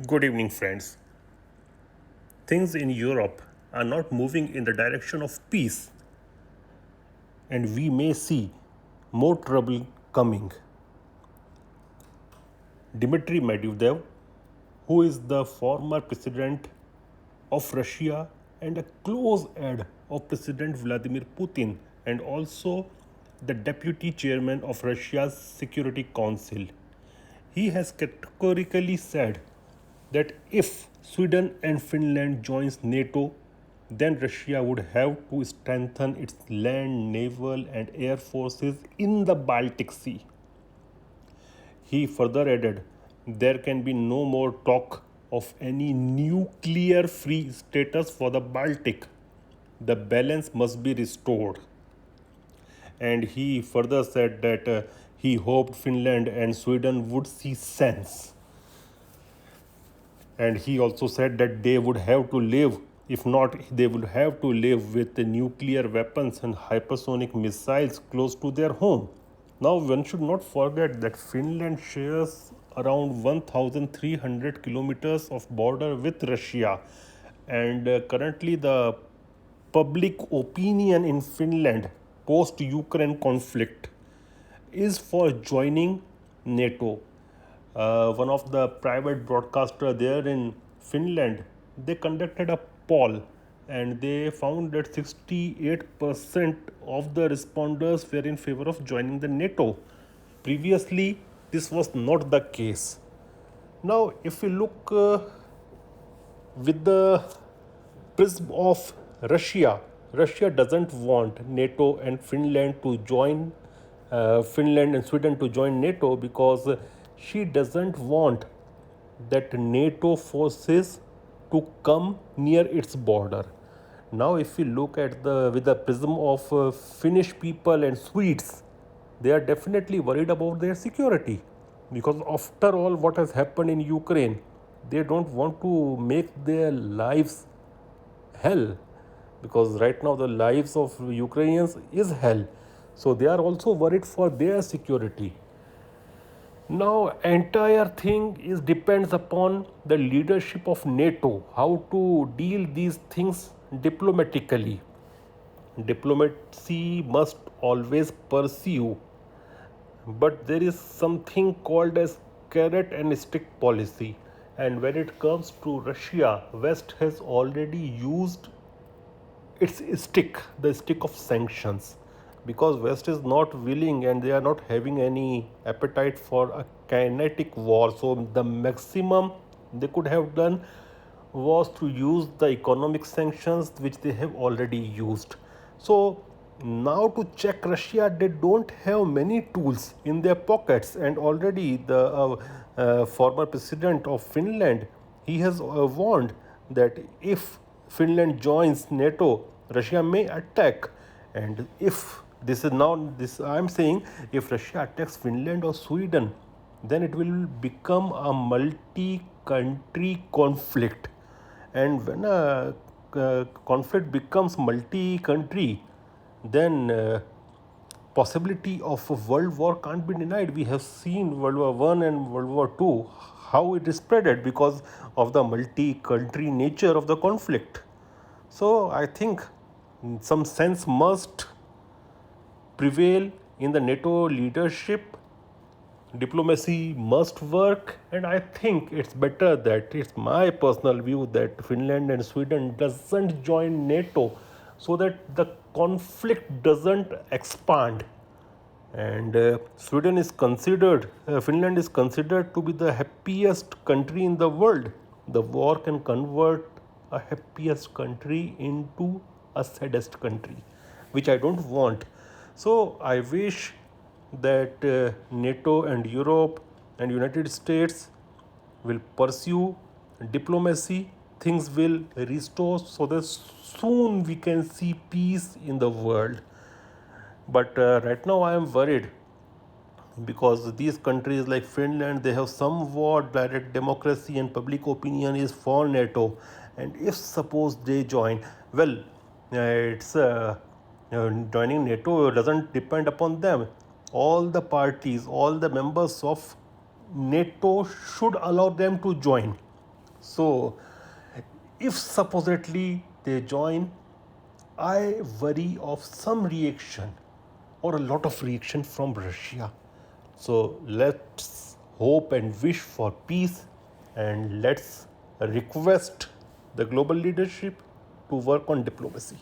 Good evening, friends. Things in Europe are not moving in the direction of peace, and we may see more trouble coming. Dmitry Medvedev, who is the former president of Russia and a close aide of President Vladimir Putin, and also the deputy chairman of Russia's Security Council, he has categorically said that if Sweden and Finland joins NATO, then Russia would have to strengthen its land, naval and air forces in the Baltic Sea. He further added, there can be no more talk of any nuclear free status for the Baltic. The balance must be restored. And he further said that he hoped Finland and Sweden would see sense. And he also said that they would have to live, if not, they would have to live with the nuclear weapons and hypersonic missiles close to their home. Now, one should not forget that Finland shares around 1,300 kilometers of border with Russia, and currently the public opinion in Finland post Ukraine conflict is for joining NATO. One of the private broadcaster there in Finland, they conducted a poll and they found that 68% of the responders were in favor of joining the NATO. Previously, this was not the case. Now, if we look with the prism of Russia, Russia doesn't want NATO and Finland to join, Finland and Sweden to join NATO because she doesn't want that NATO forces to come near its border. Now, if we look at the with the prism of Finnish people and Swedes, they are definitely worried about their security because after all what has happened in Ukraine, they don't want to make their lives hell, because right now the lives of Ukrainians is hell. So they are also worried for their security. Now entire thing is depends upon the leadership of NATO, how to deal these things diplomatically. Diplomacy must always pursue, but there is something called as carrot and stick policy, and when it comes to Russia, West has already used its stick, the stick of sanctions, because West is not willing and they are not having any appetite for a kinetic war. So the maximum they could have done was to use the economic sanctions which they have already used. So now to check Russia, they don't have many tools in their pockets, and already the former president of Finland, he has warned that if Finland joins NATO, Russia may attack. And if this is now this I'm saying, if Russia attacks Finland or Sweden, then it will become a multi-country conflict. And when a conflict becomes multi-country, then possibility of a world war can't be denied. We have seen World War One and World War Two, how it is spreaded because of the multi-country nature of the conflict. So I think some sense must prevail in the NATO leadership. Diplomacy must work, and I think it's better, that it's my personal view, that Finland and Sweden doesn't join NATO so that the conflict doesn't expand. And Finland is considered to be the happiest country in the world. The war can convert a happiest country into a saddest country, which I don't want. So I wish that NATO and Europe and United States will pursue diplomacy, things will restore so that soon we can see peace in the world. But right now I am worried because these countries like Finland, they have somewhat direct democracy and public opinion is for NATO. And if suppose they join, well, it's joining NATO doesn't depend upon them. All the parties, all the members of NATO should allow them to join. So, if supposedly they join, I worry of some reaction or a lot of reaction from Russia. So let's hope and wish for peace, and let's request the global leadership to work on diplomacy.